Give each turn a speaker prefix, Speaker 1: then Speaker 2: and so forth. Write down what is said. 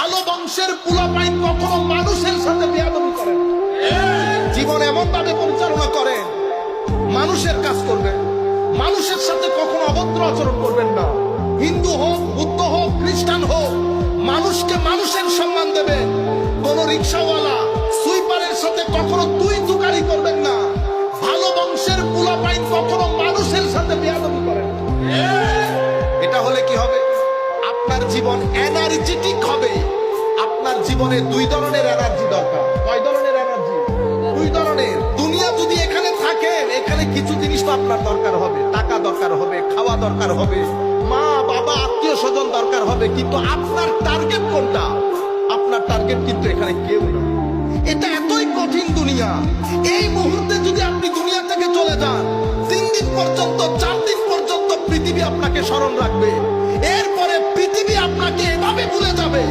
Speaker 1: ভালো বংশের পোলাপাইন কখনো মানুষের সাথে বেয়াদবি করে না। জীবন এমন ভাবে পরিচালনা করেন, মানুষের কাজ করবেন, মানুষের সাথে কখনো অভদ্র আচরণ করবেন না। হিন্দু হোক, বুদ্ধ হোক, খ্রিস্টান হোক, মানুষকে মানুষের সম্মান দেবেন। কোন রিক্সাওয়ালা সুইপারের সাথে কখনো তুই তুকারি করবেন না। ভালো বংশের পোলাপাইন কখনো মানুষের সাথে বেয়াদবি করেন না। এটা হলে কি হবে? আপনার জীবন এনার্জেটিক হবে। আপনার জীবনে দুই ধরনের এনার্জি দরকার। কয় ধরনের এনার্জি? দুই ধরনের। দুনিয়া যদি এখানে থাকেন, এখানে কিছু জিনিস তো আপনার দরকার হবে। টাকা দরকার হবে, খাওয়া দরকার হবে, মা বাবা আত্মীয় স্বজন দরকার হবে, কিন্তু আপনার টার্গেট কোনটা? আপনার টার্গেট কিন্তু এখানে কেউ না। এটা এতই কঠিন দুনিয়া। এই মুহূর্তে যদি আপনি দুনিয়া থেকে চলে যান, 3 দিন পর্যন্ত, 4 দিন পর্যন্ত পৃথিবী আপনাকে স্মরণ রাখবে। এরপরে পৃথিবী আপনাকে এভাবে ভুলে যাবে